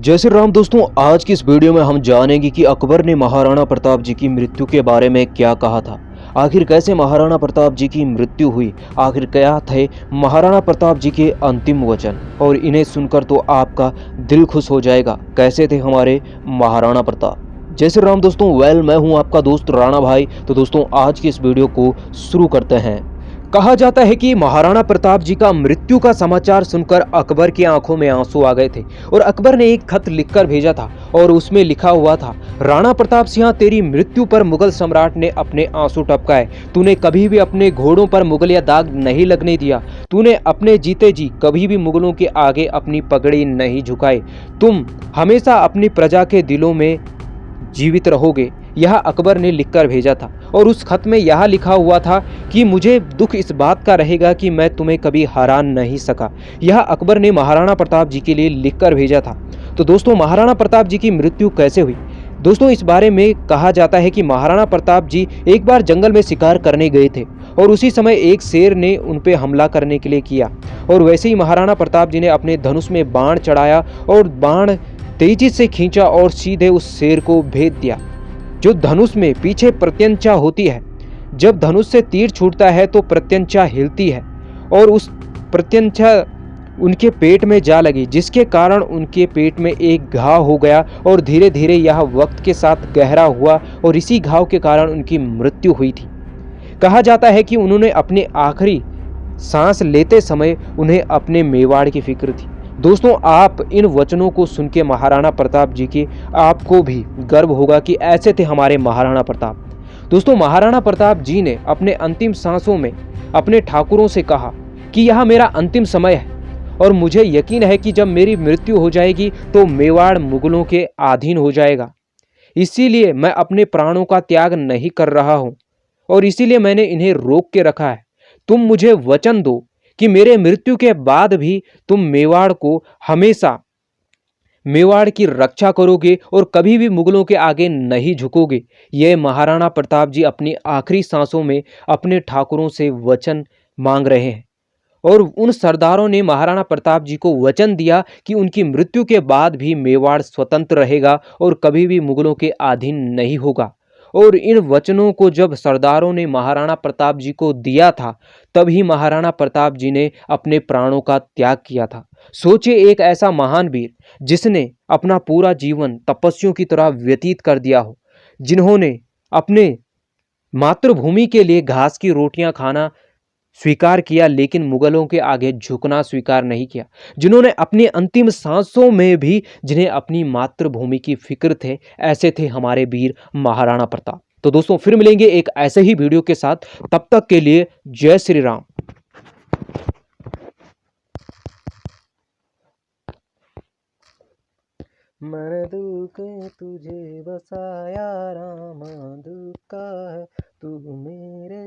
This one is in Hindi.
जय श्री राम दोस्तों, आज की इस वीडियो में हम जानेंगे कि अकबर ने महाराणा प्रताप जी की मृत्यु के बारे में क्या कहा था। आखिर कैसे महाराणा प्रताप जी की मृत्यु हुई, आखिर क्या थे महाराणा प्रताप जी के अंतिम वचन, और इन्हें सुनकर तो आपका दिल खुश हो जाएगा। कैसे थे हमारे महाराणा प्रताप। जय श्री राम दोस्तों, मैं हूं आपका दोस्त राणा भाई। तो दोस्तों, आज की इस वीडियो को शुरू करते हैं। कहा जाता है कि महाराणा प्रताप जी का मृत्यु का समाचार सुनकर अकबर की आंखों में आंसू आ गए थे और अकबर ने एक खत लिखकर भेजा था और उसमें लिखा हुआ था, राणा प्रताप सिंह, तेरी मृत्यु पर मुगल सम्राट ने अपने आंसू टपकाए। तूने कभी भी अपने घोड़ों पर मुगलिया दाग नहीं लगने दिया। तूने अपने जीते जी कभी भी मुगलों के आगे अपनी पगड़ी नहीं झुकाई। तुम हमेशा अपनी प्रजा के दिलों में जीवित रहोगे। यह अकबर ने लिखकर भेजा था और उस खत में यह लिखा हुआ था कि मुझे दुख इस बात का रहेगा कि मैं तुम्हें कभी हरा नहीं सका। यह अकबर ने महाराणा प्रताप जी के लिए लिखकर भेजा था। तो दोस्तों, महाराणा प्रताप जी की मृत्यु कैसे हुई? दोस्तों, इस बारे में कहा जाता है कि महाराणा प्रताप जी एक बार जंगल में शिकार करने गए थे और उसी समय एक शेर ने उन पर हमला करने के लिए किया और वैसे ही महाराणा प्रताप जी ने अपने धनुष में बाण चढ़ाया और बाण तेजी से खींचा और सीधे उस शेर को भेद दिया। जो धनुष में पीछे प्रत्यंचा होती है, जब धनुष से तीर छूटता है तो प्रत्यंचा हिलती है और उस प्रत्यंचा उनके पेट में जा लगी, जिसके कारण उनके पेट में एक घाव हो गया और धीरे धीरे यह वक्त के साथ गहरा हुआ और इसी घाव के कारण उनकी मृत्यु हुई थी। कहा जाता है कि उन्होंने अपने आखिरी सांस लेते समय उन्हें अपने मेवाड़ की फिक्र थी। दोस्तों, आप इन वचनों को सुन के महाराणा प्रताप जी की आपको भी गर्व होगा कि ऐसे थे हमारे महाराणा प्रताप। दोस्तों, महाराणा प्रताप जी ने अपने अंतिम सांसों में अपने ठाकुरों से कहा कि यह मेरा अंतिम समय है और मुझे यकीन है कि जब मेरी मृत्यु हो जाएगी तो मेवाड़ मुगलों के अधीन हो जाएगा। इसीलिए मैं अपने प्राणों का त्याग नहीं कर रहा हूं और इसीलिए मैंने इन्हें रोक के रखा है। तुम मुझे वचन दो कि मेरे मृत्यु के बाद भी तुम मेवाड़ को हमेशा मेवाड़ की रक्षा करोगे और कभी भी मुगलों के आगे नहीं झुकोगे। ये महाराणा प्रताप जी अपनी आखिरी सांसों में अपने ठाकुरों से वचन मांग रहे हैं और उन सरदारों ने महाराणा प्रताप जी को वचन दिया कि उनकी मृत्यु के बाद भी मेवाड़ स्वतंत्र रहेगा और कभी भी मुगलों के अधीन नहीं होगा। और इन वचनों को जब सरदारों ने महाराणा प्रताप जी को दिया था, तभी महाराणा प्रताप जी ने अपने प्राणों का त्याग किया था। सोचिए, एक ऐसा महान वीर जिसने अपना पूरा जीवन तपस्वियों की तरह व्यतीत कर दिया हो, जिन्होंने अपने मातृभूमि के लिए घास की रोटियां खाना स्वीकार किया लेकिन मुगलों के आगे झुकना स्वीकार नहीं किया, जिन्होंने अपनी अंतिम सांसों में भी जिन्हें अपनी मातृभूमि की फिक्र थे, ऐसे थे हमारे वीर महाराणा प्रताप। तो दोस्तों, फिर मिलेंगे एक ऐसे ही वीडियो के साथ। तब तक के लिए जय श्री राम। मैंने दुख तुझे बसाया रामा, दुख का है तू मेरे